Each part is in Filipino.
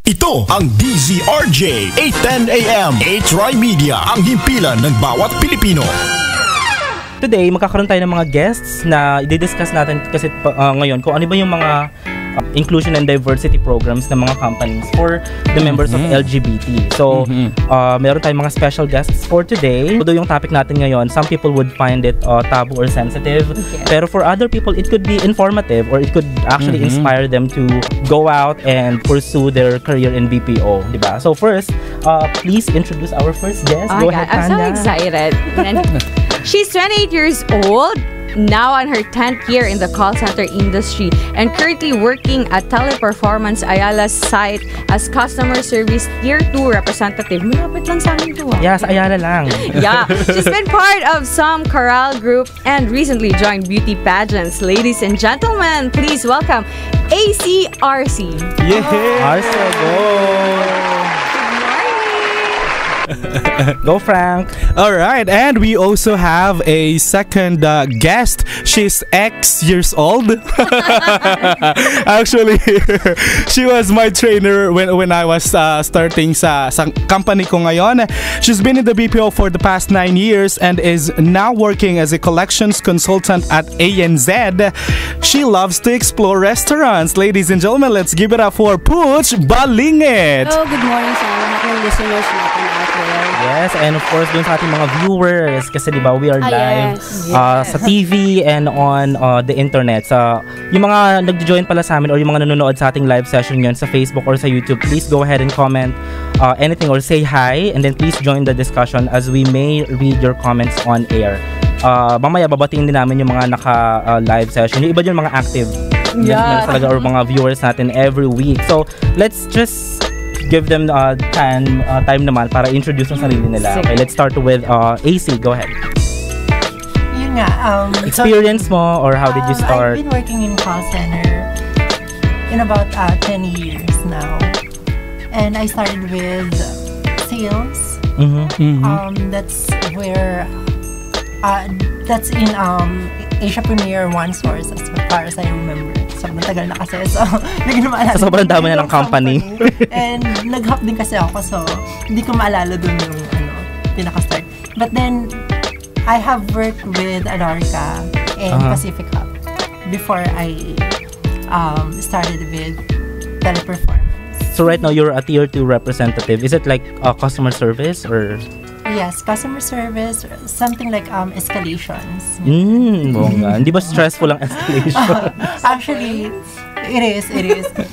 Ito ang DZRJ 810 AM H-Rai Media, ang himpilan ng bawat Pilipino. Today, magkakaroon tayo ng mga guests na i-discuss natin kasi ngayon kung ano ba yung mga inclusion and diversity programs ng mga companies for the members of LGBT. So, meron tayong mga special guests for today. Although yung topic natin ngayon, some people would find it taboo or sensitive. Okay. Pero for other people, it could be informative or it could actually inspire them to go out and pursue their career in BPO. Diba? So first, please introduce our first guest. Go ahead, I'm so excited. She's 28 years old, now on her 10th year in the call center industry, and currently working at Teleperformance Ayala's site as customer service tier 2 representative. Malapit lang sa amin to. Yes, Ayala lang. Yeah, she's been part of some chorale group and recently joined beauty pageants. Ladies and gentlemen, please welcome ACRC. Yeah, Arce, go! Go, Frank. All right, and we also have a second guest. She's X years old. Actually, she was my trainer when I was starting sa company ko ngayon. She's been in the BPO for the past 9 years and is now working as a collections consultant at ANZ. She loves to explore restaurants. Ladies and gentlemen, let's give it up for Pooch Balingit. Hello, good morning sa lahat ng listeners natin out there. Yes, and of course dun sa ating mga viewers kasi diba we are live sa TV and on the internet. So, yung mga nag-join pala sa amin or yung mga nanonood sa ating live session yun sa Facebook or sa YouTube, please go ahead and comment anything or say hi, and then please join the discussion as we may read your comments on air. Mamaya babatiin din namin yung mga naka-live session. Yung iba yung mga active talaga or mga viewers natin every week. So, let's just give them time naman para introduce ang sarili nila. Okay, let's start with AC. Go ahead. Yun nga. Experience mo or how did you start? I've been working in call center in about 10 years now. And I started with sales. That's where that's in Asia Premier One Source as far as I remember. So, matagal na kasi. So, hindi ko maalala. So, sobrang dami na ng company. And nag-hop din kasi ako. So, hindi ko maalala dun yung pinaka-start. But then, I have worked with Adorica and Pacific Hub before I started with Teleperformance. So, right now, you're a tier 2 representative. Is it like customer service or... Yes, customer service, something like escalations. Bongga. Hindi ba stressful ang escalation? Actually, it is.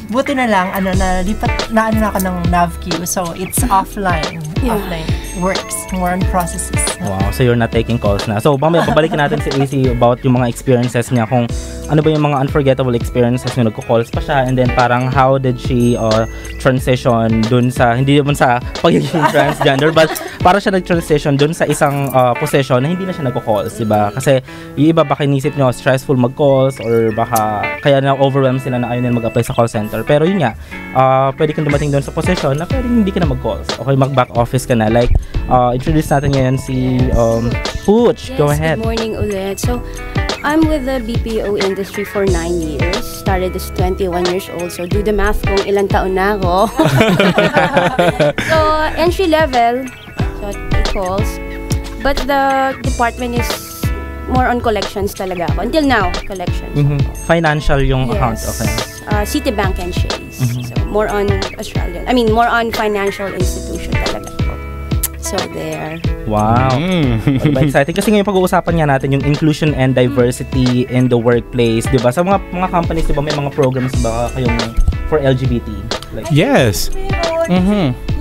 Buti na lang, nalipat na ako ng NavQ, so it's offline. Offline works, more on processes. Wow, so you're not taking calls na. So, babalikin natin si AC about yung mga experiences niya, kung ano ba yung mga unforgettable experiences niya, nagko-calls pa siya, and then parang how did she transition dun sa, hindi naman sa pagiging transgender, but parang siya nag-transition dun sa isang position na hindi na siya nagko-calls, diba? Kasi yung iba baka inisip nyo stressful mag-calls or baka kaya na-overwhelm sila na ayaw nila mag-apply sa call center. Pero yun nga, pwede kang dumating dun sa position na pwedeng hindi ka na mag-calls. Okay, mag-back office ka na. Like, introduce natin ngayon si Pooch. Yes, go ahead. Good morning ulit. So, I'm with the BPO industry for 9 years. Started as 21 years old. So, do the math kung ilang taon na ako. So, entry level. So, it calls. But the department is more on collections talaga ako. Until now, collections. Financial yung account. Okay. Citibank and Chase. So, more on Australian. I mean, more on financial institution talaga. So, there. Wow. Diba, exciting. Kasi ngayon pag-uusapan nga natin yung inclusion and diversity in the workplace. Diba? Sa mga companies, diba, may mga programs ba kayong for LGBT? Like, yes.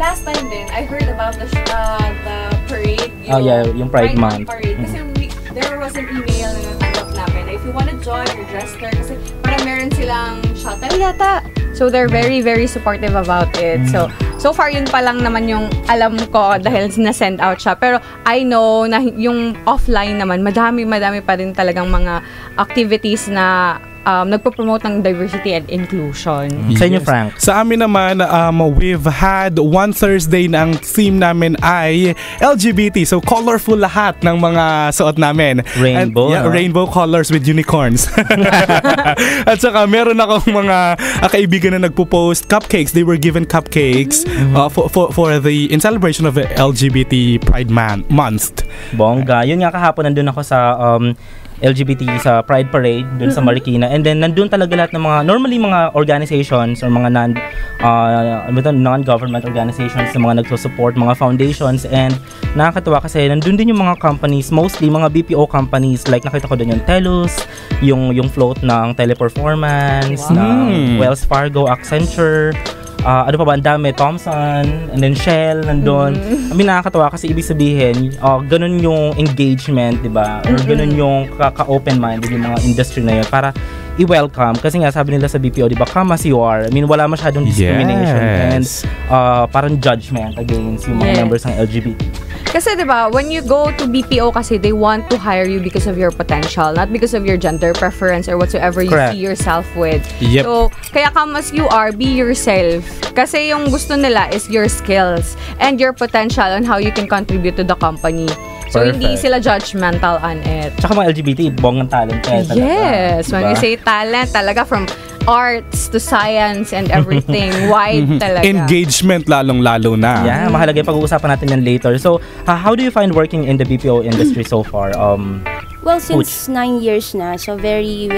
Last time din, I heard about the parade. Yung Pride Month. Parade. Kasi there was an email na natanggap namin. If you want to join, register. Kasi parang meron silang shuttle yata. So, they're very, very supportive about it. So far, yun pa lang naman yung alam ko dahil na-send out siya. Pero I know na yung offline naman, madami pa rin talagang mga activities na nagpo-promote ng diversity and inclusion. Sa inyo, Frank? Sa amin naman, we've had one Thursday na ang theme namin ay LGBT. So, colorful lahat ng mga suot namin. Rainbow. Rainbow colors with unicorns. At saka, meron akong mga kaibigan na nagpo-post cupcakes. They were given cupcakes for the in celebration of the LGBT Pride Month. Bongga. Yun nga, kahapon nandun ako sa LGBT sa Pride Parade dun sa Marikina, and then nandun talaga lahat ng mga normally mga organizations or mga non-government organizations na mga nagsusupport, mga foundations, and nakakatuwa kasi nandun din yung mga companies, mostly mga BPO companies, like nakita ko dun yung Telus, yung float ng Teleperformance, ng Wells Fargo, Accenture, ano pa ba, ang dami, Thomson, and then Shell, nandun. I mean, nakakatawa kasi ibig sabihin, ganun yung engagement, di ba? Or ganun yung ka-open-minded yung mga industry na yun para i-welcome. Kasi nga, sabi nila sa BPO, di ba, come as you are. I mean, wala masyadong discrimination and parang judgment against yung mga members ng LGBT. Kasi diba, when you go to BPO kasi they want to hire you because of your potential, not because of your gender preference or whatsoever you see yourself with. Yep. So, kaya come as you are, be yourself. Kasi yung gusto nila is your skills and your potential on how you can contribute to the company. So, hindi sila judgmental on it. Tsaka mga LGBT, bonggang talent kaya talaga. Yes, when we say talent, talaga from arts to science and everything, wide talaga. Engagement lalong-lalo na. Yeah, mahalaga yung pag-uusapan natin yan later. So, how do you find working in the BPO industry so far? Well, since 9 years na, so very,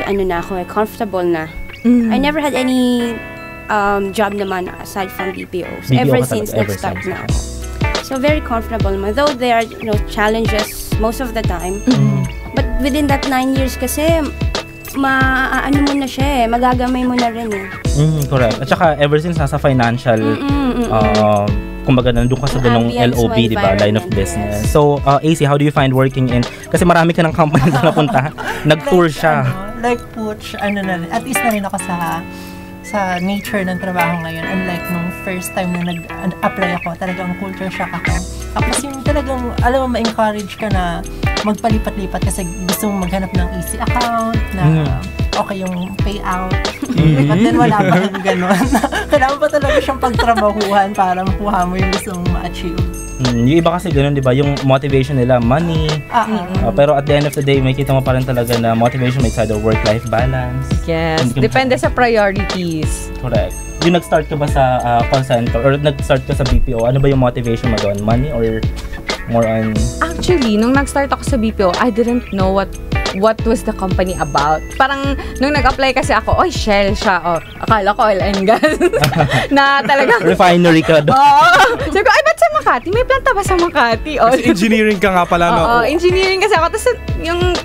comfortable na. I never had any job naman aside from BPO. So, ever since nag-start na ako. So, very comfortable naman. Though there are challenges most of the time. But within that 9 years kasi, ano mo na siya magagamay mo na rin correct. At saka ever since nasa financial kumbaga nandun ka sa ganung LOB, di ba? Line of business. Yes. So, AC, how do you find working in, kasi marami ka ng company na napunta, nag-tour siya. Like Pooch, at least na rin ako sa nature ng trabaho ngayon. Unlike nung first time na nag-apply ako, talagang culture shock ako. Tapos yung talagang, alam mo, ma-encourage ka na magpalipat-lipat kasi gusto mong maghanap ng easy account na okay yung payout. But then wala pa yung gano'n. Kailangan pa talaga siyang pagtrabahuhan para makuha mo yung gusto mong ma-achieve. Yung iba kasi gano'n, di ba? Yung motivation nila, money. Pero at the end of the day, may kita mo pa rin talaga na motivation may either work-life balance. Yes, depende sa priorities. Correct. Yung nag-start ka ba sa call center or nag-start ka sa BPO, ano ba yung motivation mo doon? Money or more on... Actually, nung nag-start ako sa BPO, I didn't know what was the company about. Parang, nung nag-apply kasi ako, Shell siya. Akala ko oil and gas. na talagang... Refinery ka doon. Sabi ko, ba't sa Makati? May planta ba sa Makati? Engineering ka nga pala, no? Engineering kasi ako. Tapos,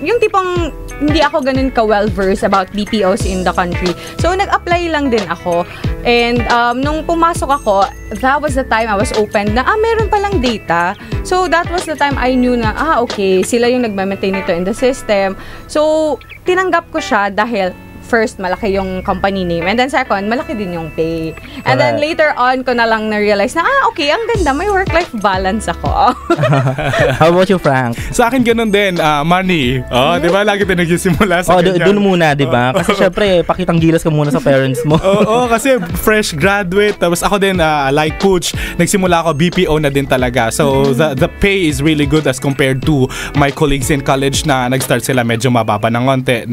yung tipong, hindi ako ganun ka-well-versed about BPOs in the country. So, nag-apply lang din ako. And, nung pumasok ako, that was the time I was open na, meron palang data. So, that was the time I knew na, okay, sila yung nagma-maintain ito in the system. So, tinanggap ko siya dahil first, malaki yung company name. And then second, malaki din yung pay. And then later on, ko na lang na-realize na, okay, ang ganda, may work-life balance ako. How about you, Frank? Sa akin ganun din, money. Di ba? Lagi tayo nagsisimula sa ganyan. Doon muna, di ba? Kasi syempre, pakitang gilas ka muna sa parents mo. Kasi fresh graduate. Tapos ako din, like Pooch, nagsimula ako, BPO na din talaga. So, the pay is really good as compared to my colleagues in college na nag-start sila medyo mababa ng konti.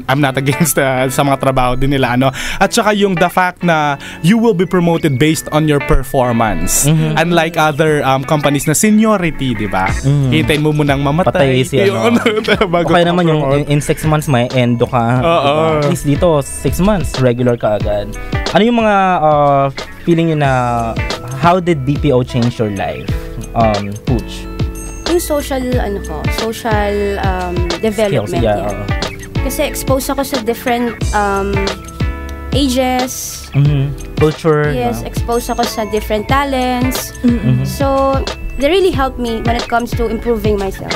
I'm not against sa mga trabaho din nila, At saka yung the fact na you will be promoted based on your performance. Unlike other companies na seniority, di ba? Hintayin mo munang mamatay. Patay siya, okay naman yung in 6 months may endo ka. At least dito, 6 months, regular ka agad. Ano yung mga feeling nyo na how did BPO change your life? Pooch? Yung social development. Skills, Kasi exposed ako sa different ages. Culture. Yes, exposed ako sa different talents. So, they really helped me when it comes to improving myself.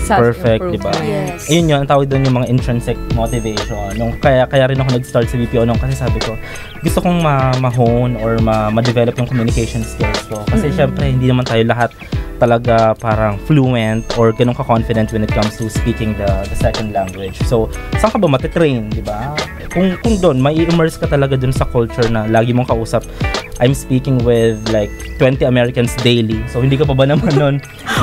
Perfect, di ba? Yes. Ayun yun, ang tawag doon yung mga intrinsic motivation. Kaya rin ako nag-start sa BPO kasi sabi ko, gusto kong ma-hone or ma-develop yung communication skills ko. Kasi syempre, hindi naman tayo lahat talaga parang fluent or ganun ka-confident when it comes to speaking the second language. So, saan ka ba matitrain, di ba? Kung doon, may immerse ka talaga dun sa culture na lagi mong kausap. I'm speaking with like 20 Americans daily. So, hindi ka pa ba naman nun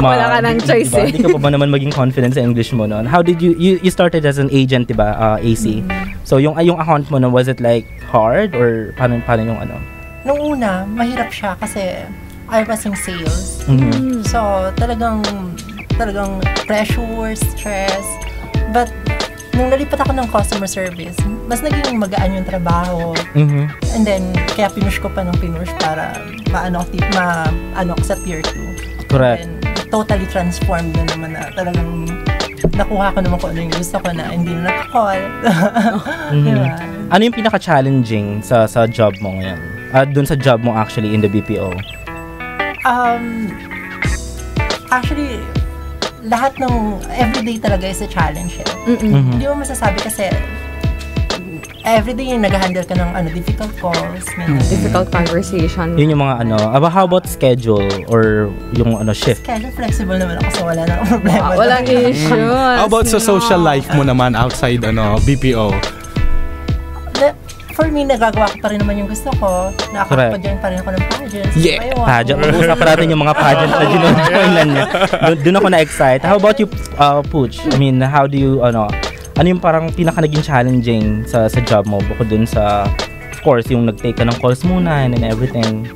wala ka ng choice diba? Hindi ka pa ba naman maging confident sa English mo nun? How did you started as an agent, diba, AC? So, yung account mo nun, was it like hard or paano yung ano? Nung una, mahirap siya kasi I was in sales. So, talagang pressure, stress. But, nung nalipat ako ng customer service, mas naging magaan yung trabaho. And then, kaya pinush ko pa ng pinush para maano ko sa tier 2. Correct. And totally transformed na naman na talagang nakuha ko naman kung ano yung gusto ko na hindi na nag-call. Diba? Ano yung pinaka-challenging sa job mo ngayon? Dun sa job mo actually in the BPO? Actually, lahat ng everyday talaga is a challenge. Hindi mo masasabi kasi everyday yung nag-handle ka ng difficult calls, difficult conversation. Yun yung mga how about schedule or yung shift? Schedule flexible naman ako so wala na problema. Walang issues. How about sa social life mo naman outside BPO? For me, nagagawa ko pa rin naman yung gusto ko. Nakakapag-join pa rin ako ng pageants. Yeah! Pageant. Mag-uusapan natin yung mga pageant na ginojoinan niya. Doon ako na-excite. How about you, Pooch? I mean, how do you, ano yung parang pinaka naging challenging sa job mo? Bukod dun sa, of course, yung nag-take ka ng calls muna and everything.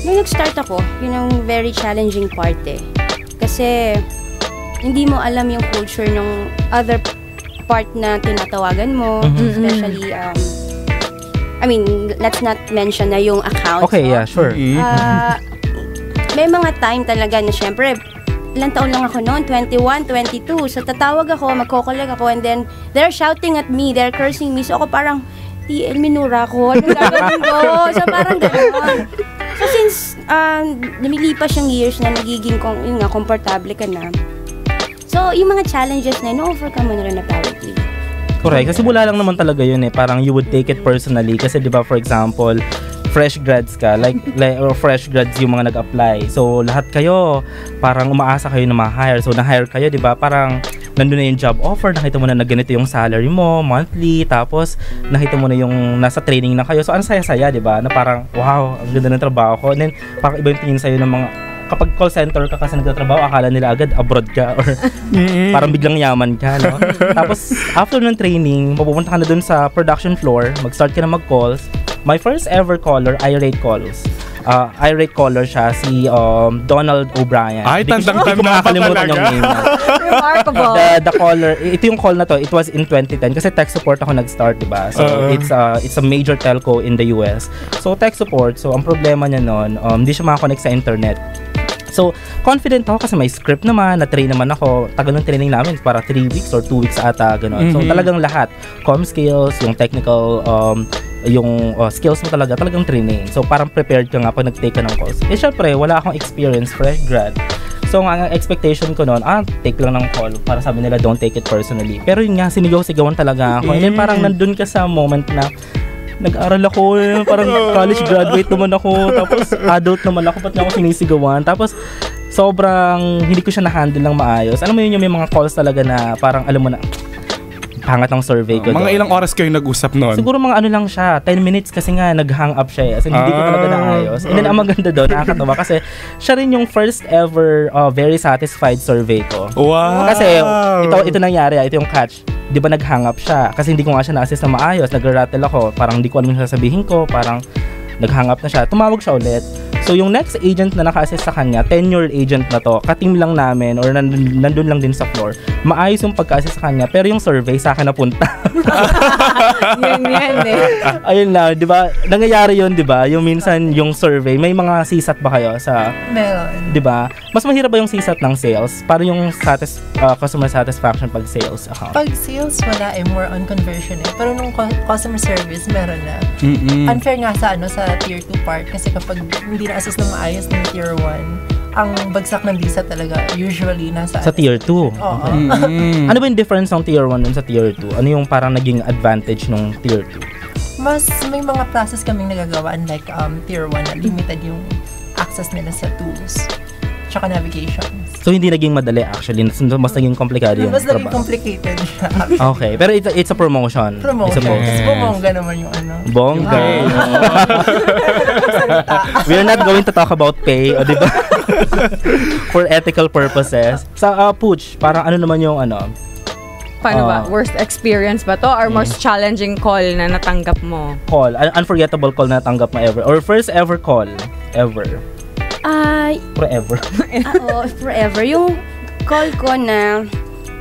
Nung nag-start ako, yun ang very challenging part Kasi, hindi mo alam yung culture ng other part na tinatawagan mo. Especially, I mean, let's not mention na yung account. Okay, yeah, sure. May mga time talaga na syempre, ilang taon lang ako noon, 21, 22. So, tatawag ako, magko-collect ako, and then, they're shouting at me, they're cursing me. So, ako parang, TL, minura ko. Anong gagawin ko? So, parang gano'n. So, since lumilipas yung years na nagiging komportable ka na, so, yung mga challenges na yun, overcome mo na rin apparently. Correct. Kasi wala lang naman talaga yun Parang you would take it personally. Kasi diba, for example, fresh grads ka, like or fresh grads yung mga nag-apply. So, lahat kayo, parang umaasa kayo na ma-hire. So, na-hire kayo, diba? Parang nandun na yung job offer, nakita mo na ganito yung salary mo, monthly, tapos nakita mo na yung nasa training na kayo. So, ang saya-saya, diba? Na parang, wow, ang ganda ng trabaho ko. And then, parang iba yung tingin sa'yo ng mga kapag call center ka kasi nagtatrabaho, akala nila agad abroad ka or parang biglang yaman ka, no? Tapos, after ng training, mapupunta ka na dun sa production floor, mag-start ka na mag-calls. My first ever caller, irate calls. Irate caller siya, si Donald O'Brien. Ay, tandang-tanda ko makakalimutan yung name niya. Remarkable. The caller, ito yung call na to, it was in 2010 kasi tech support ako nag-start, diba? So, it's a major telco in the US. So, tech support, so ang problema niya noon, hindi siya makakonect sa internet. So, confident ako kasi may script naman, na-train naman ako. Tagal ng training namin, para 3 weeks or 2 weeks ata, gano'n. So, talagang lahat. Com skills, yung technical, yung skills mo talagang training. So, parang prepared ka nga pag nag-take ka ng calls. Syempre, wala akong experience, fresh grad. So, ang expectation ko noon, take lang ng call. Para sabi nila, don't take it personally. Pero yun nga, sinigaw-sigawan talaga ako. And then, parang nandun ka sa moment na, nag-aral ako, parang college graduate naman ako, tapos adult naman ako, ba't niya ako sinisigawan? Tapos, sobrang hindi ko siya na-handle ng maayos. Alam mo yun, yung may mga calls talaga na parang, alam mo na, pangat ang survey ko. Mga ilang oras kayo nag-usap noon? Siguro mga ano lang siya, 10 minutes kasi nga nag-hang up siya. As in, hindi ko talaga naayos. And then, ang maganda doon, nakakatawa kasi siya rin yung first ever very satisfied survey ko. Wow! Kasi ito nangyari, ito yung catch. Di ba nag-hang up siya? Kasi hindi ko nga siya na-assist na maayos. Nag-rattle ako. Parang hindi ko alam yung sasabihin ko. Parang nag-hang up na siya. Tumawag siya ulit. So, yung next agent na naka-assist sa kanya, tenure agent na to, ka-team lang namin or nandun lang din sa floor. Maayos yung pagka-assist sa kanya, pero yung survey sa akin napunta. Yan Ayun na, di ba? Nangyayari yun, di ba? Yung minsan, yung survey, may mga CSAT ba kayo sa... Meron. Di ba? Mas mahirap ba yung CSAT ng sales? Para yung customer satisfaction pag sales account? Pag sales, wala more on conversion Pero nung customer service, meron na. Unfair nga sa tier 2 part kasi kapag hindi na-assist ng maayos ng tier 1, ang bagsak ng visa talaga usually nasa... Sa tier 2? Okay. Ano ba yung difference ng tier 1 dun sa tier 2? Ano yung parang naging advantage ng tier 2? Mas may mga process kaming nagagawa unlike tier 1 na limited yung access nila sa tools. tsaka navigation. So, hindi naging madali actually. Mas naging komplikado yung Mas naging trabaho. complicated siya. Okay. Pero it's a promotion. Promotion. It's a Kasi bumongga naman yung ano. Bongga. We're not going to talk about pay, o diba? For ethical purposes. Sa Pooch, parang ano naman yung ano? Paano ba? Worst experience ba to? Or most challenging call na natanggap mo? Call. Unforgettable call na natanggap mo ever? Or first ever call? Ever? Forever. Forever. Yung call ko na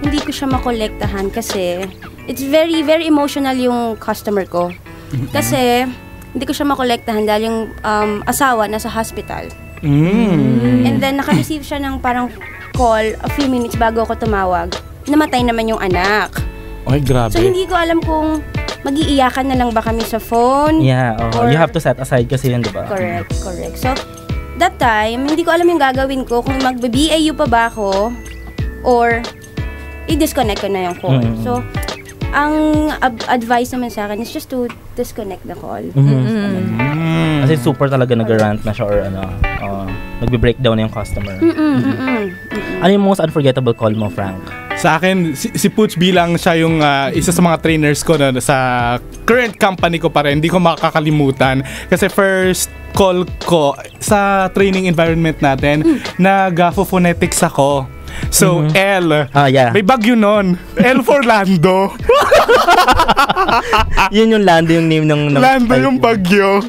hindi ko siya makolektahan kasi it's very, very emotional yung customer ko. Kasi hindi ko siya makolektahan dahil yung asawa nasa hospital. And then naka-receive siya ng parang call a few minutes bago ako tumawag. Namatay naman yung anak. Ay, grabe. So hindi ko alam kung mag-iiyakan na lang ba kami sa phone. Yeah, you have to set aside kasi yun, diba? Correct. So that time, hindi ko alam yung gagawin ko, kung mag-BAU pa ba ako or i-disconnect ko na yung call. So, ang advice naman sa akin is just to disconnect the call. Kasi super talaga nag-rant na siya or nagbe-breakdown na yung customer. Ano yung most unforgettable call mo, Frank? Sa akin, si Pooch bilang siya yung isa sa mga trainers ko na sa current company ko pa rin, hindi ko makakalimutan. Kasi first call ko sa training environment natin, nag-phonetics ako. So, L. Yeah. May bagyo nun. L for Lando. Yun yung Lando yung name ng Lando yung bagyo.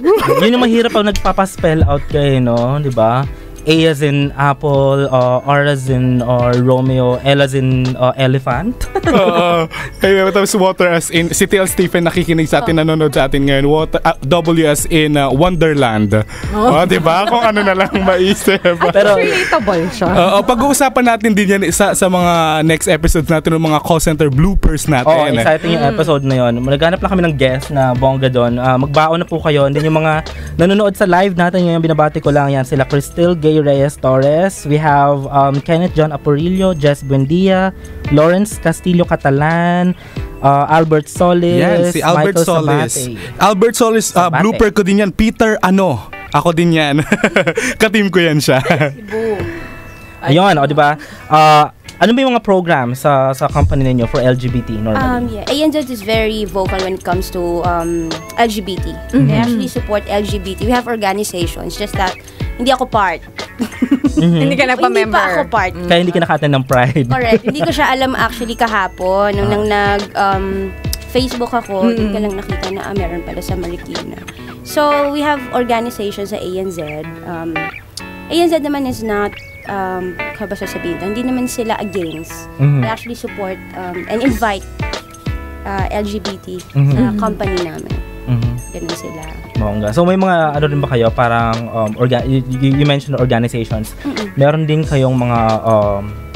Yun yung mahirap pag nagpapaspell out kayo, no? Diba? A as in apple, R as in Romeo, L as in elephant. Tapos water as in, si TL Stephen nakikinig sa atin, nanonood sa atin ngayon. Water, W as in Wonderland. Diba? Kung ano na lang maisip. Pero relatable siya. Pag-uusapan natin din yan sa mga next episodes natin ng mga call center bloopers natin. Exciting yung episode na yun. Naghanap lang kami ng guest na bongga doon. Magbaon na po kayo. And then yung mga nanonood sa live natin ngayon, binabati ko lang yan. Sila Cristel Gay Reyes Torres. We have Kenneth John Aporillo, Jess Buendia, Lawrence Castillo Catalan, Albert Solis, yan, si Albert Michael Solis. Sabate. Albert Solis, blooper ko din yan. Peter ako din yan. Ka-team ko yan siya. Boom. Ayun, diba? Ano ba yung mga program sa company ninyo for LGBT normally? ANZ is very vocal when it comes to LGBT. They actually support LGBT. We have organizations, just that hindi ako part. Hindi ka na pa-member. Hindi pa ako part. Kaya hindi ka naka-attend ng Pride. Correct. Hindi ko siya alam actually kahapon. Nung Facebook ako, hindi ko lang nakita na meron pala sa Marikina. So, we have organizations sa ANZ. ANZ naman is not kaya ba sasabihin? Hindi naman sila against. They actually support and invite LGBT sa company namin. Ganun sila. Bongga. So may mga ano rin ba kayo parang you mentioned organizations. Meron din kayong mga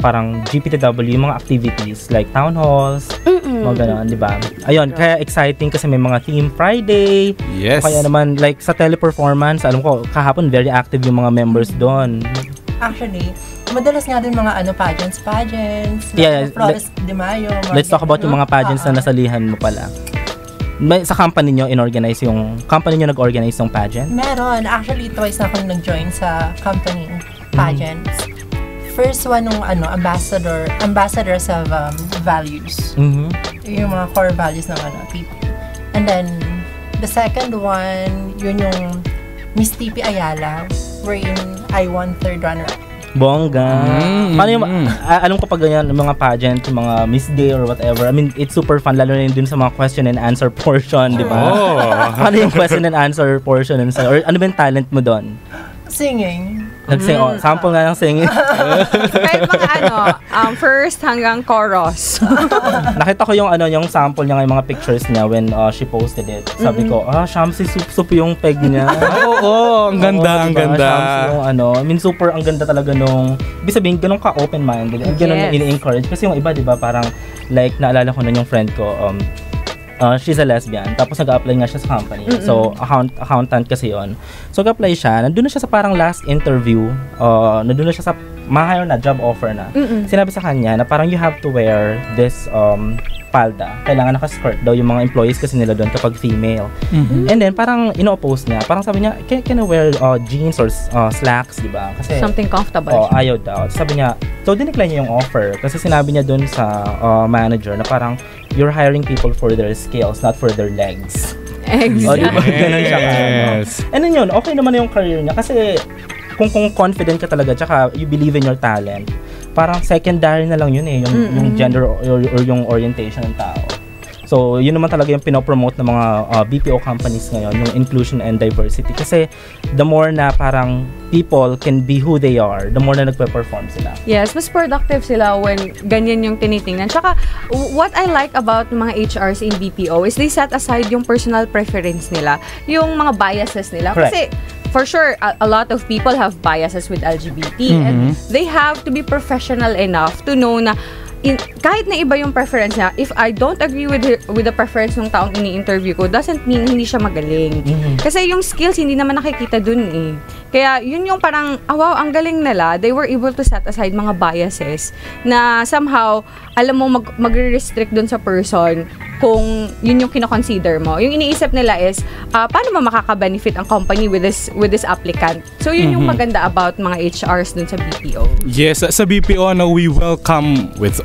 parang GPTW, mga activities like town halls, mga gano'n, di ba? Ayun, kaya exciting kasi may mga theme Friday. Yes. Kaya naman like sa teleperformance, alam ko kahapon very active yung mga members doon. Actually, madalas nga din mga pageants. Yeah, Flores de Mayo. Let's talk about yung mga pageants na nasalihan mo pala. Sa company nyo, company nyo nag-organize ng pageant? Meron. Actually, twice na akong nag-join sa company pageants. First one nung ambassadors of values. Yung mga core values ng people. And then, the second one, yun yung Miss TP Ayala, wherein I won third runner-up. Bongga. Paano yung, alam ko pag ganyan, mga pageant, yung mga Miss Day or whatever, I mean, it's super fun, lalo na yun dun sa mga question and answer portion, di ba? Paano yung question and answer portion? Or ano ba yung talent mo doon? Singing. Nag-sing, sample nga ng singing. Kahit mga first hanggang chorus. Nakita ko yung sample niya, yung mga pictures niya when she posted it. Sabi ko, Shamsi sup yung peg niya. Oo, ang ganda, ang ganda. I mean, super ang ganda talaga nung, ibig sabihin, ganun ka open-minded. And ganun yung ini-encourage. Kasi yung iba, di ba, parang, like, naalala ko na yung friend ko, she's a lesbian. Tapos nag-apply nga siya sa company. So, accountant kasi yon. So, nag-apply siya. Nandun na siya sa parang last interview. Nandun na siya sa ma-hire na, job offer na. Sinabi sa kanya na parang you have to wear this palda. Kailangan naka-skirt daw yung mga employees kasi nila doon kapag female. And then, parang ino-oppose niya. Parang sabi niya, can I wear jeans or slacks, di ba? Kasi something comfortable. Ayaw daw. Sabi niya, so dinecline niya yung offer. Kasi sinabi niya doon sa manager na parang, you're hiring people for their skills, not for their legs. Exactly. Diba? Ganun siya. And then yun, okay naman yung career niya. Kasi, kung confident ka talaga, tsaka you believe in your talent, parang secondary na lang yun yung gender or yung orientation ng tao. So, yun naman talaga yung pinopromote ng mga BPO companies ngayon, yung inclusion and diversity. Kasi, the more na parang people can be who they are, the more na nagpe-perform sila. Yes, mas productive sila when ganyan yung tinitingnan. Tsaka, what I like about mga HRs in BPO is they set aside yung personal preference nila, yung mga biases nila. Correct. Kasi, for sure, a lot of people have biases with LGBT and they have to be professional enough to know na kahit na iba yung preference niya, if I don't agree with the preference ng taong ini-interview ko, doesn't mean hindi siya magaling. Kasi yung skills, hindi naman nakikita dun eh. Kaya yun yung parang, wow, ang galing nila. They were able to set aside mga biases na somehow, alam mo, mag-restrict dun sa person kung yun yung kino-consider mo. Yung iniisip nila is, paano mo makaka-benefit ang company with this applicant? So yun yung maganda about mga HRs dun sa BPO. Yes, sa BPO, we welcome with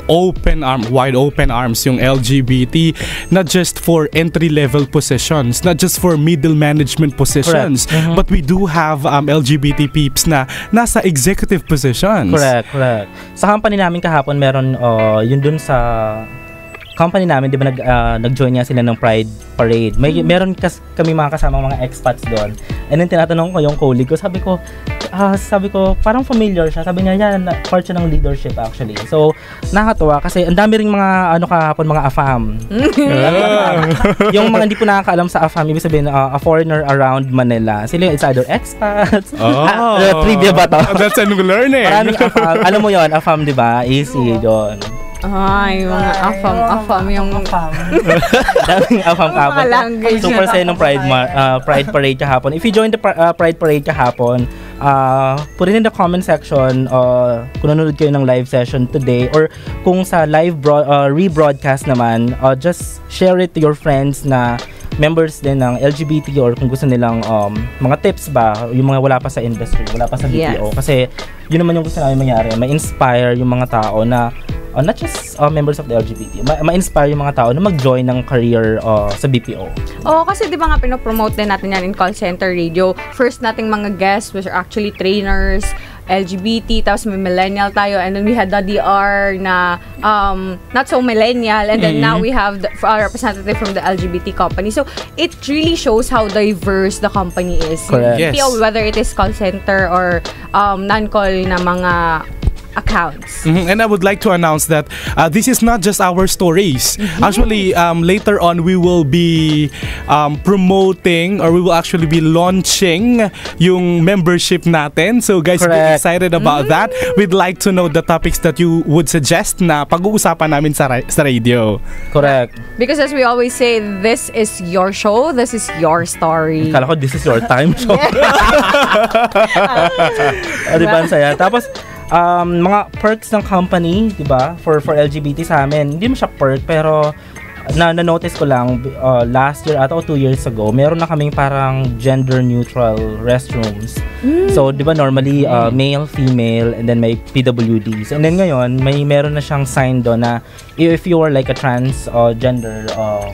wide open arms yung LGBT, not just for entry-level positions, not just for middle management positions, but we do have LGBT peeps na nasa executive positions. Correct. Sa company namin kahapon, meron yun dun sa company namin, di ba nag-join niya sila ng Pride Parade. Meron kami mga kasamang mga expats doon. And then tinatanong ko yung colleague ko, sabi ko, parang familiar siya. Sabi niya, yan, part siya ng leadership actually. So, nakakatuwa kasi ang dami ring mga kahapon, mga AFAM. Yung mga hindi po nakakaalam sa AFAM, ibig sabihin, a foreigner around Manila. Sila it's either expats. Trivia ba to? That's a new learning. Maraming AFAM. Alam mo yon, AFAM, di ba? Easy doon. Ay, mga AFAM yung daming AFAM kahapon. Super saya ng Pride Parade kahapon. If you join the Pride Parade kahapon, put it in the comment section kung nanonood kayo ng live session today, or kung sa live rebroadcast naman, just share it to your friends na members din ng LGBT, or kung gusto nilang mga tips ba, yung mga wala pa sa industry, wala pa sa BPO. Kasi yun naman yung gusto namin mangyari, ma-inspire yung mga tao na not just members of the LGBT, ma-inspire yung mga tao na mag-join ng career sa BPO. Kasi di ba nga pinopromote din natin yan in call center radio. First nating mga guests which are actually trainers, LGBT, tapos may millennial tayo, and then we had the DR na not so millennial, and then now we have our representative from the LGBT company. So it really shows how diverse the company is. Correct. Yes. Whether it is call center or non-call na mga accounts. And I would like to announce that this is not just our stories. Actually, later on we will be promoting, or we will actually be launching yung membership natin. So guys, get excited about that. We'd like to know the topics that you would suggest na pag-uusapan namin sa radio. Correct. Because as we always say, this is your show, this is your story. Kala ko this is your time show. Diba, saya. Tapos mga perks ng company, 'di ba? For LGBT sa amin, hindi mo siya perk, pero na-notice ko lang last year o 2 years ago, meron na kaming parang gender neutral restrooms. So, 'di ba normally male, female, and then may PWDs. And then ngayon, meron na siyang sign doon na if you are like a trans gender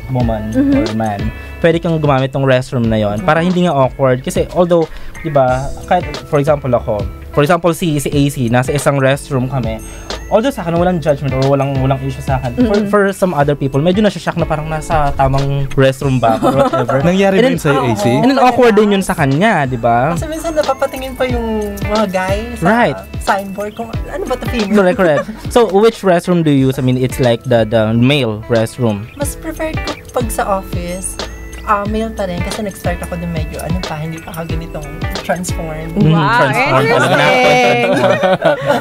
woman or man, pwede kang gumamit ng restroom na 'yon para hindi nga awkward, kasi although 'di ba, kahit for example si AC, nasa isang restroom kami. Although sa akin walang judgment or walang issue sa akin. For some other people, medyo na-shock na parang nasa tamang restroom ba or whatever. Nangyari ba yun sa AC? And then awkward din yun sa kanya, di ba? Kasi minsan napapatingin pa yung mga guys sa signboard kung ano ba ito female. Correct. So, which restroom do you use? I mean, it's like the male restroom. Mas preferred ko pag sa office, male pa rin, kasi nag-start ako din medyo, hindi pa ganitong transform. Wow, interesting!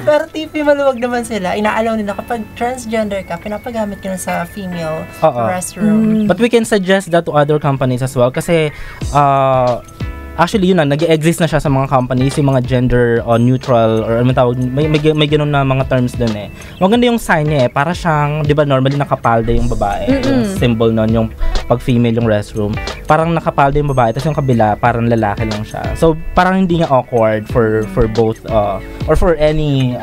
Pero TV maluwag naman sila. Inaalaw nila kapag transgender ka, pinapagamit ka na sa female restroom. But we can suggest that to other companies as well, kasi Actually, yun na, nag-exist na siya sa mga companies, yung mga gender neutral or ano tawag, may ganun na mga terms dun eh. Maganda yung sign niya eh, para siyang, di ba normally nakapalda yung babae, yung symbol nun, yung pag female yung restroom, parang nakapalda yung babae, tapos yung kabila, parang lalaki lang siya. So, parang hindi niya awkward for both, or for any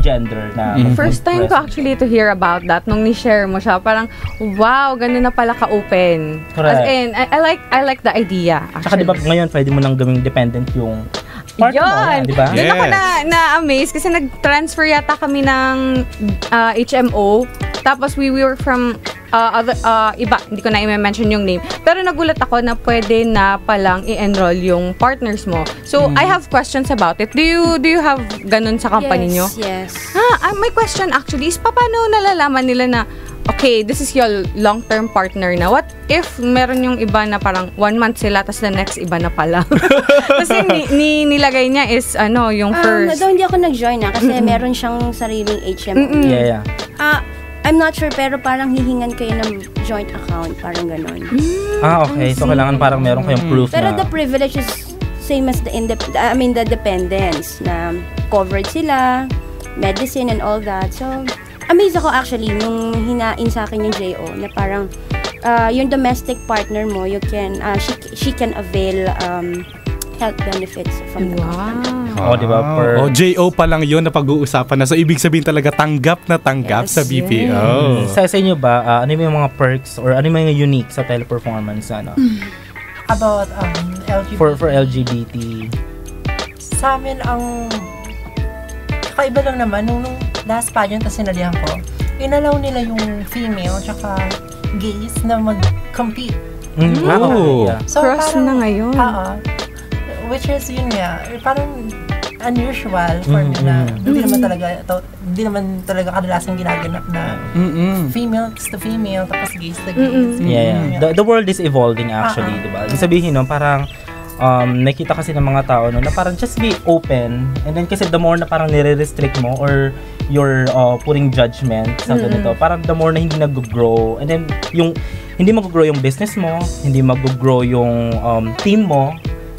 gender na. First time ko actually to hear about that, nung ni-share mo siya, parang, wow, ganun na pala ka-open. Correct. As in, I like the idea, Saka actually. di ba ngayon, pwede mo nang gawing dependent yung partner mo, di ba? Doon ako na-amaze kasi nag-transfer yata kami ng HMO. Tapos we were from iba, hindi ko na i-mention yung name. Pero nagulat ako na pwede na palang i-enroll yung partners mo. So, I have questions about it. Do you have ganun sa company nyo? Yes. My question actually is, paano nalalaman nila na okay, this is your long-term partner na. What if meron yung iba na parang 1 month sila, tapos the next iba na pala? Tapos yung nilagay niya is, yung first. Although hindi ako nag-join kasi meron siyang sariling HMO. Yeah. I'm not sure, pero parang hihingan kayo ng joint account, parang ganon. Okay. So, kailangan parang meron kayong proof Pero na. the privilege is same as the dependents na covered sila, medicine and all that. So, amazed ako actually nung hinain sa akin yung JO na parang yung domestic partner mo, you can she can avail health benefits from the company. Di ba? JO pa lang yun na pag-uusapan na. So, ibig sabihin talaga tanggap na tanggap sa BPO. Sa inyo ba, ano yung mga perks or ano yung mga unique sa teleperformance? About LGBT. For LGBT. Sa amin, ang kakaiba lang naman, nung last pageant na sinalihan ko, inalaw nila yung female tsaka gays na mag-compete. So, cross na ngayon. Which is yun nga, parang unusual for me na hindi naman talaga kadalasang ginaganap na female to female tapos gays to gays. The world is evolving actually, di ba? Ibig sabihin parang nakita kasi ng mga tao na parang just be open, and then kasi the more na parang nire-restrict mo or you're putting judgment sa ganito, parang the more na hindi nag-grow, and then yung hindi mag-grow yung business mo, hindi mag-grow yung team mo,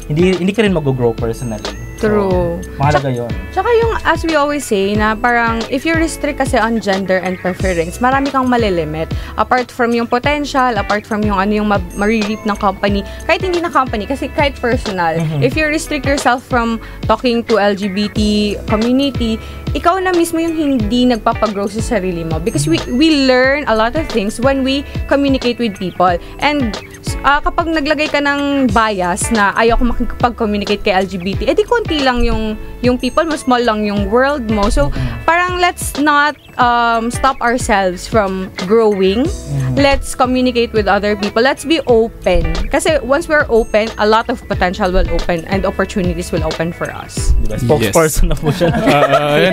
hindi ka rin mag-grow personally. True. So, mahalaga yun. Tsaka yung, as we always say, na parang, if you restrict kasi on gender and preference, marami kang malilimit. Apart from yung potential, apart from yung yung maririp ng company, kahit hindi na company, kasi kahit personal. If you restrict yourself from talking to LGBT community, ikaw na mismo yung hindi nagpapagrow sa sarili mo. Because we learn a lot of things when we communicate with people. And kapag naglagay ka ng bias na ayaw ko makipag-communicate kay LGBT, edi konti lang yung people mo, small lang yung world mo. So, parang let's not stop ourselves from growing. Let's communicate with other people. Let's be open. Kasi once we're open, a lot of potential will open and opportunities will open for us. Diba? Spokesperson na po siya.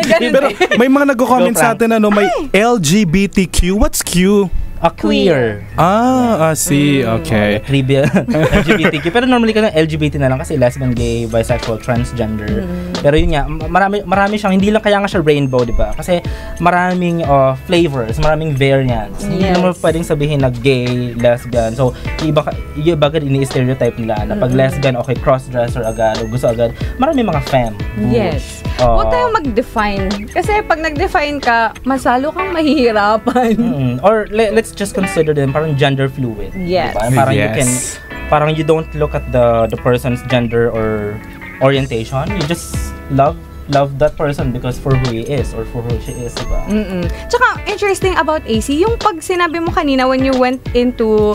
Pero may mga nag-comment sa atin may LGBTQ. What's Q? Queer. See. Okay. Trivia. LGBTQ. Pero normally ka ng LGBT na lang kasi lesbian, gay, bisexual, transgender. Pero yun nga, marami siyang, hindi lang kaya nga siya rainbow, di ba? Kasi maraming flavors, maraming variants. Hindi naman pwedeng sabihin na gay, lesbian. So, yung iba agad ini-stereotype nila na pag lesbian, okay, cross-dresser agad, o gusto agad. Marami mga femme. Yes. Huwag tayong mag-define. Kasi pag nag-define ka, masalo kang mahihirapan. Or let's just consider them parang gender fluid. Yes. Diba? Parang you can, parang you don't look at the person's gender or orientation. You just love that person because for who he is or for who she is, diba? Tsaka, interesting about AC, yung pag sinabi mo kanina when you went into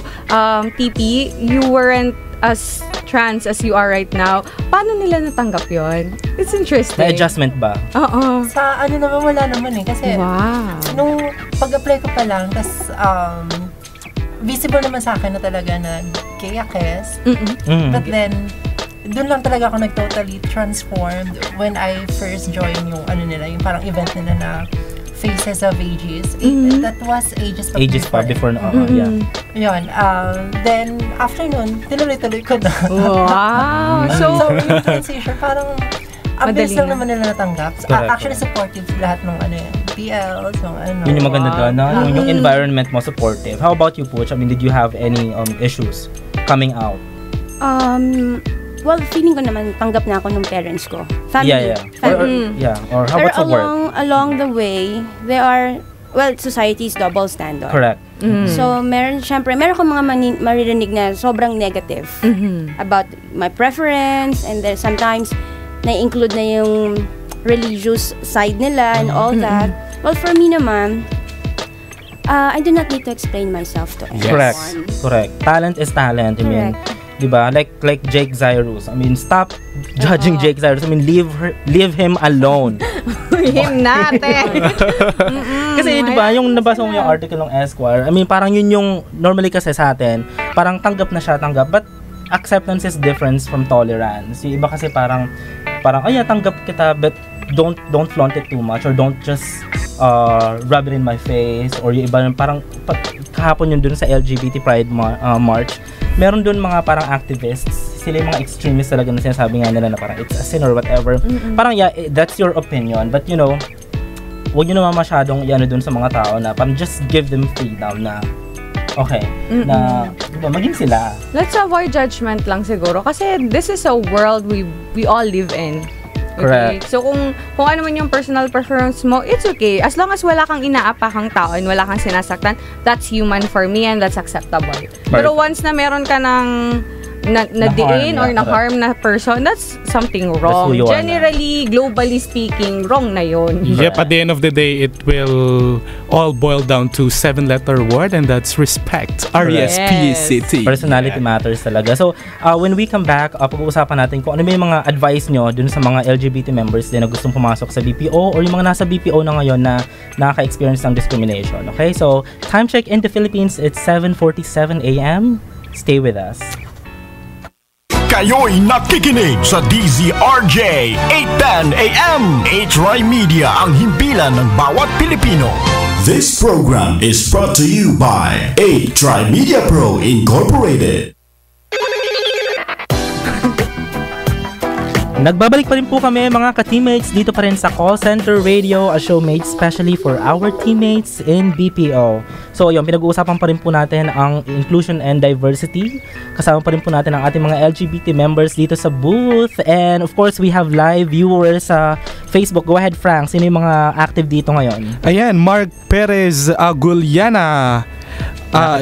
TP, you weren't as trans as you are right now. Paano nila natanggap yon? It's interesting. Na adjustment ba? Oo. Sa naman, wala naman kasi nung pag-apply ko pa lang, tas visible naman sa akin na talaga na gay akes. But then, doon lang talaga ako nag-totally transformed when I first joined yung nila, yung parang event nila na Faces of Ages. That was Ages pa before na. Yun. Then, after nun, tinuloy-tuloy ko na. Wow! So, yung transition, parang ang bilis lang na naman nila natanggap. Actually, supportive lahat ng PLs, Yun yung maganda doon, no? Yung environment mo supportive. How about you, Pooch? I mean, did you have any issues coming out? well, feeling ko naman tanggap na ako ng parents ko. Family. Or how about sa work? Along the way, they are, well, society's double standard. Correct. So, meron akong mga maririnig na sobrang negative about my preference, and then sometimes na-include na yung religious side nila and all that. Well, for me naman, I do not need to explain myself to anyone. Correct. Talent is talent. I mean, diba? Like Jake Zyrus. I mean, stop judging Jake Zyrus. I mean, leave him alone. Him natin. Kasi diba, yung nabasa mo yung article ng Esquire, I mean, parang yun yung normally kasi sa atin, parang tanggap na siya, but acceptance is different from tolerance. Yung iba kasi parang tanggap kita, but don't flaunt it too much, or don't just rub it in my face, or yung iba parang kahapon yun dun sa LGBT Pride March, meron dun mga parang activists, sila yung mga extremists talaga na sinasabi nga nila na parang it's a sin or whatever. Parang that's your opinion, but you know, huwag nyo naman masyadong ano dun sa mga tao na parang just give them freedom na okay, na diba, maging sila. Let's avoid judgment lang siguro kasi this is a world we all live in. Okay? Correct. So kung ano man yung personal preference mo, it's okay. As long as wala kang inaapakang tao and wala kang sinasaktan, that's human for me and that's acceptable. Pero once na meron ka ng na-diin or na-harm na person, that's something wrong. Generally, globally speaking, wrong na yun. Yep, at the end of the day, it will all boil down to 7-letter word, and that's respect. R-E-S-P-E-C-T. Personality matters talaga. So, when we come back, pag-uusapan natin kung ano may mga advice nyo dun sa mga LGBT members din na gustong pumasok sa BPO, or yung mga nasa BPO na ngayon na nakaka-experience ng discrimination. Okay, so time check in the Philippines, it's 7:47 a.m. Stay with us. Kayo'y nakikinig sa DZRJ 810 AM. HRY Media, ang himpilan ng bawat Pilipino. This program is brought to you by HRY Media Pro Incorporated. Nagbabalik pa rin po kami mga ka-teammates dito pa rin sa Call Center Radio, a show made specially for our teammates in BPO. So yun, pinag-uusapan pa rin po natin ang inclusion and diversity. Kasama pa rin po natin ang ating mga LGBT members dito sa booth. And of course, we have live viewers sa Facebook. Go ahead, Frank. Sino yung mga active dito ngayon? Ayan, Mark Perez Aguliana,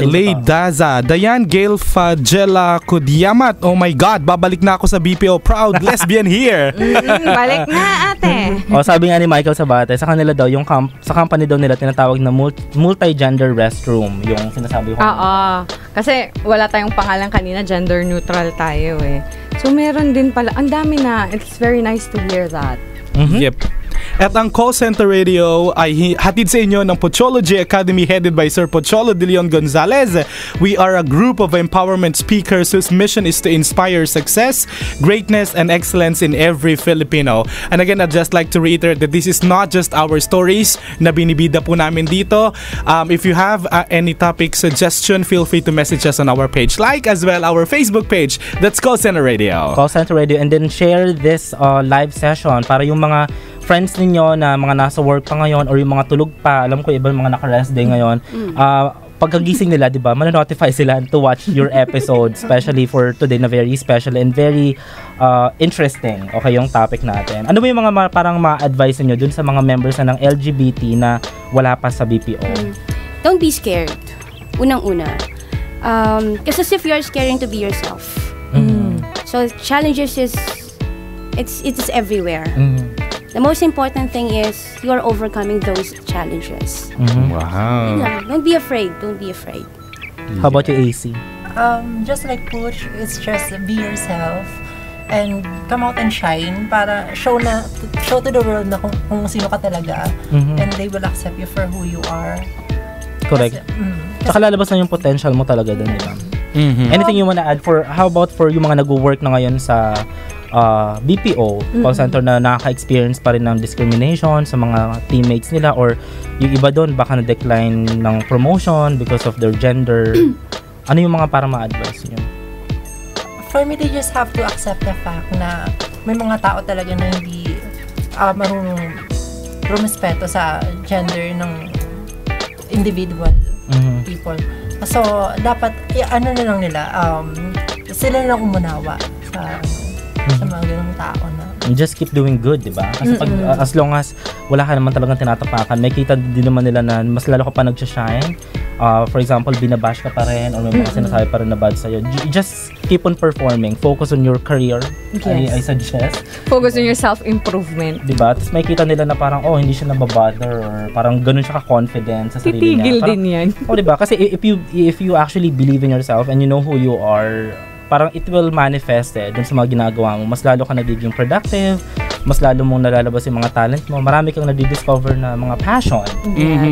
Lay Daza, Dayan Gail Fagela Kudiamat. Oh my God, babalik na ako sa BPO. Proud lesbian here. Balik na, ate. Sabi nga ni Michael Sabate, sa kanila daw, sa company daw nila tinatawag na multi-gender restroom, yung sinasabi ko. Oo. Kasi wala tayong pangalan kanina, gender neutral tayo eh. So meron din pala, ang dami na. It's very nice to hear that. Yep. At ang Call Center Radio ay hatid sa inyo ng Pochology Academy headed by Sir Pocholo de Leon Gonzalez. We are a group of empowerment speakers whose mission is to inspire success, greatness, and excellence in every Filipino. And again, I'd just like to reiterate that this is not just our stories na binibida po namin dito. If you have any topic suggestion, feel free to message us on our page, like as well our Facebook page. That's Call Center Radio. Call Center Radio, and then share this live session para yung mga friends ninyo na mga nasa work pa ngayon or yung mga tulog pa, alam ko ibang mga naka-rest day ngayon, pagkagising nila, di ba, mana-notify sila to watch your episode, especially for today na very special and very interesting. Okay, yung topic natin. Ano ba yung mga parang ma-advise niyo dun sa mga members na ng LGBT na wala pa sa BPO? Don't be scared. Unang-una. Kasi if you're scaring to be yourself. So challenges it's everywhere. The most important thing is you are overcoming those challenges. Wow. Don't be afraid. Don't be afraid. How about you, AC? Just like Coach, it's just be yourself and come out and shine para show to the world na kung sino ka talaga, and they will accept you for who you are. Correct. Saka lalabas na yung potential mo talaga dun, di ba? Anything you wanna add how about for yung mga nag-work na ngayon sa BPO, call center na nakaka-experience pa rin ng discrimination sa mga teammates nila, or yung iba doon baka na-decline ng promotion because of their gender. Ano yung mga para ma-advise nyo? For me, they just have to accept the fact na may mga tao talaga na hindi marunong rumespeto sa gender ng individual people. So, dapat, ano na lang nila, sila na lang umunawa sa mga ganung tao na. And just keep doing good, di ba? Kasi pag, as long as wala ka naman talagang tinatapakan, may kita din naman nila na mas lalo ka pa nag-shine. For example, binabash ka pa rin or may mga sinasabi pa rin na bad sa'yo. Just keep on performing. Focus on your career. Yes. I suggest. Focus on your self-improvement. Diba? Tapos may kita nila na parang, hindi siya nababother or parang ganun siya ka-confident sa sarili niya. Titigil Parang, din yan. Diba? Kasi if you actually believe in yourself and you know who you are, parang it will manifest dun sa mga ginagawa mo. Mas lalo ka nagiging productive, mas lalo mong nalalabas yung mga talent mo. Marami kang nadidiscover na mga passion.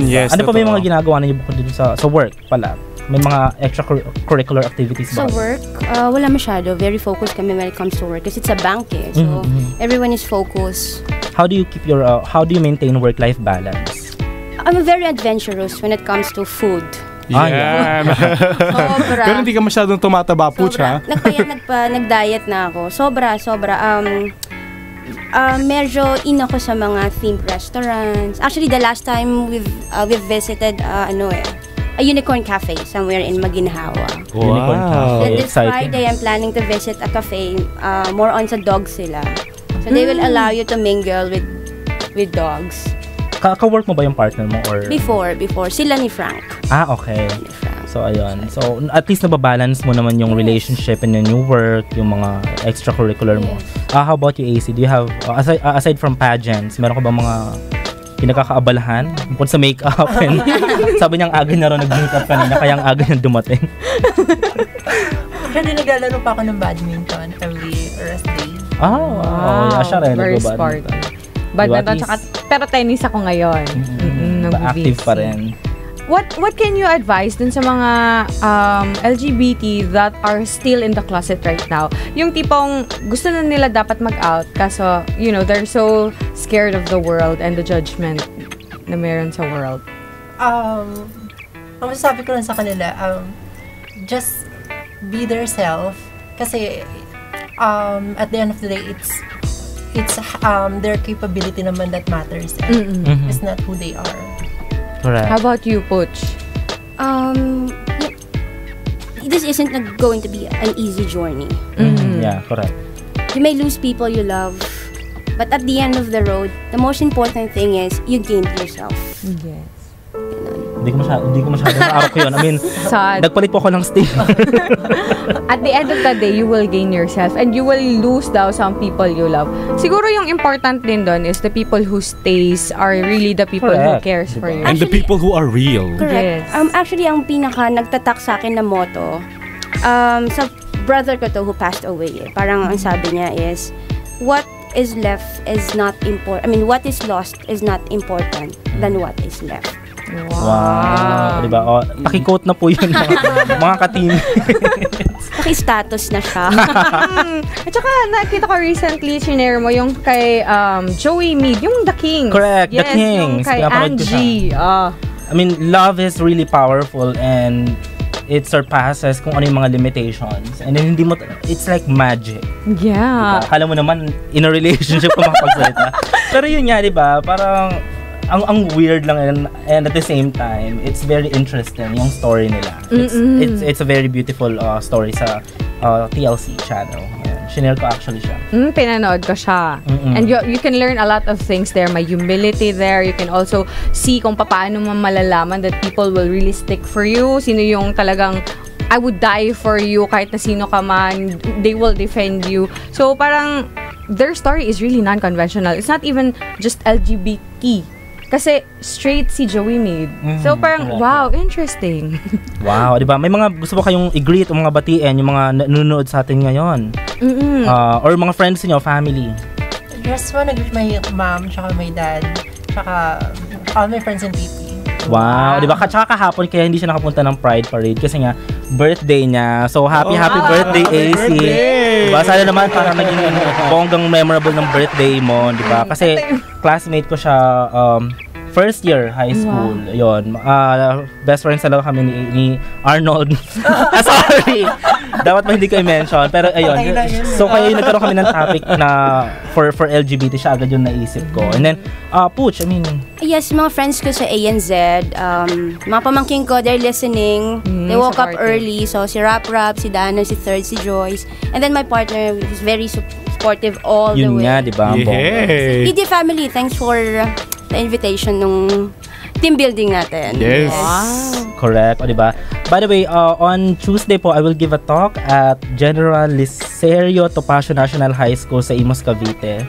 Yes, Ano pa may mga ginagawa ninyo bukod dun sa work pala? May mga extracurricular activities ba? Sa work, wala masyado. Very focused kami when it comes to work kasi it's a bank eh. So, everyone is focused. How do you keep how do you maintain work-life balance? I'm very adventurous when it comes to food. Yan. Sobra. Pero hindi ka masyadong tumataba po siya. Nag-diet na ako. Sobra. Medyo ako sa mga themed restaurants. Actually, the last time we've visited a unicorn cafe somewhere in Maginhawa. Wow. Unicorn cafe. And this Friday, I'm planning to visit a cafe more on sa dogs sila. So they will allow you to mingle with dogs. Ka-work mo ba yung partner mo or Before sila ni Frank. Okay. So ayun. So at least nababalance mo naman yung relationship and yung work, yung mga extracurricular mo. How about you, AC? Do you have aside from pageants, meron ka ba mga pinakakaabalahan bukod sa makeup? And sabi niya ang aga na raw nag-makeup kanina kaya ang aga niya dumating. Actually, naglalaro pa ako ng badminton every rest day. Wow. Siya rin. Very sporty. Badminton, pero tennis ako ngayon. Active pa rin. What can you advise dun sa mga LGBT that are still in the closet right now? Yung tipong gusto na nila dapat mag-out kaso, they're so scared of the world and the judgment na meron sa world. Ang masasabi ko lang sa kanila, just be their self kasi at the end of the day, it's their capability naman that matters. It's not who they are. Correct. How about you, Pooch? This isn't going to be an easy journey. Yeah, correct. You may lose people you love, but at the end of the road, the most important thing is you gained yourself. Yes. Hindi ko masyado naarap ko yun. I mean, nagpalit po ako ng stick. At the end of the day, you will gain yourself and you will lose daw some people you love. Siguro yung important din doon is the people who stays are really the people who cares for you. And the people who are real. Correct. Yes. Actually, ang pinaka nagtatak sa akin na motto, sa brother ko to who passed away, parang ang sabi niya is, what is left is not important. I mean, what is lost is not important than what is left. Wow. Diba? Paki-quote na po yun mga ka-team. Paki-status na siya. At saka nakita ko recently, shinare mo yung kay Joey Mead, yung The Kings. Correct, yes, The Kings. Yung kay Angie. I mean, love is really powerful and it surpasses kung ano yung mga limitations. And then it's like magic. Yeah. Diba? Akala mo naman, in a relationship ka makapagsalita. Pero yun nga, diba? Parang, ang weird lang and at the same time it's very interesting yung story nila. It's a very beautiful story sa TLC channel. Shinare ko actually siya. Pinanood ko siya. And you can learn a lot of things there. May humility there. You can also see kung paano mo malalaman that people will really stick for you. Sino yung talagang I would die for you kahit na sino ka man. They will defend you. So parang their story is really non-conventional. It's not even just LGBT. Kasi straight si Joey Mead. So parang, wow, interesting. Wow, di ba? May mga gusto ba kayong i-greet o mga batiin yung mga nanonood sa atin ngayon? Or mga friends niyo, family? Just wanna greet my mom, tsaka my dad, tsaka all my friends in PP. Wow, di ba? Tsaka kahapon kaya hindi siya nakapunta ng Pride Parade kasi nga birthday niya. So happy birthday, AC. Diba? Sana naman parang naging bonggang memorable ng birthday mo, di ba? Kasi classmate ko siya first year high school. Yon. Best friends talaga kami ni Arnold. Sorry. Dapat ba hindi ko i-mention? Pero ayun. So kaya nagkaroon kami ng topic na for LGBT, siya agad yung naisip ko. And then Pooch, I mean, yes, mga friends ko sa ANZ, mga pamangking ko, they're listening. They woke up early. So si Rap, si Dana, si Third, si Joyce. And then my partner is very supportive all the Yun way. nga, di ba? Yay! PD family, thanks for the invitation nung team building natin. Yes. Wow. Correct, o diba? By the way, on Tuesday po, I will give a talk at General Licerio Topacio National High School sa Imus, Cavite.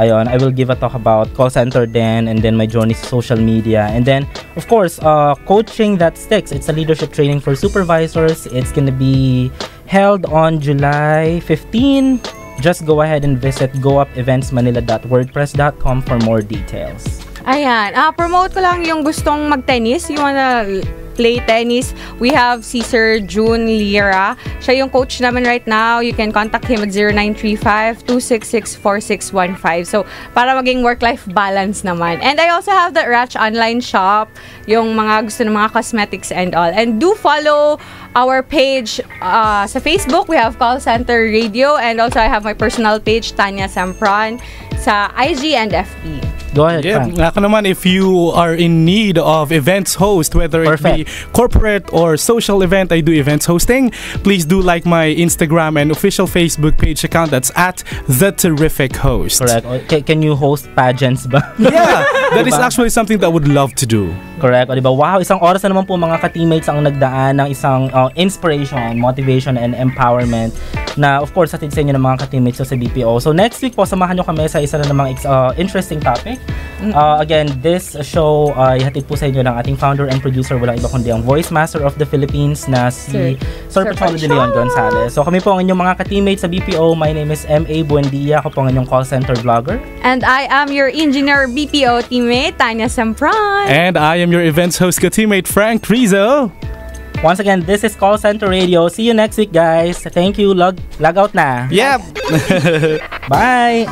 Ayun, I will give a talk about call center then, and then my journey to social media. And then, of course, Coaching That Sticks. It's a leadership training for supervisors. It's gonna be held on July 15. Just go ahead and visit goopeventsmanila.wordpress.com for more details. Ayan. Promote ko lang yung gustong mag-tennis. You wanna play tennis. We have si Sir June Lira. Siya yung coach naman right now. You can contact him at 0935-266-4615. So, para maging work-life balance naman. And I also have the Ratch online shop. Yung mga gusto ng mga cosmetics and all. And do follow our page sa Facebook. We have Call Center Radio. And also, I have my personal page, Tanya Sampron, sa IG and FB. Go ahead, Yeah, Frank. ako naman, if you are in need of events host, whether it be corporate or social event, I do events hosting. Please do like my Instagram and official Facebook page account. That's at The Terrific Host. Correct. Can you host pageants ba? Yeah, that is actually something that I would love to do. Correct. O diba? Wow, isang oras na naman po mga ka-teammates ang nagdaan ng isang inspiration, motivation, and empowerment na of course hatid sa inyo ng mga ka-teammates sa BPO. So next week po, samahan nyo kami sa isa na namang interesting topic. Again, this show ay hatid po sa inyo ng ating founder and producer, walang iba kundi ang Voice Master of the Philippines na si Sir Pacholo de Leon Gonzalez. So kami po ang inyong mga ka-teammates sa BPO. My name is M.A. Buendia. Ako po ang inyong call center vlogger. And I am your engineer BPO teammate, Tanya Sampron. And I am your events host ka-teammate, Frank Rizzo. Once again, this is Call Center Radio. See you next week, guys. Thank you. Log out na. Yep. Bye.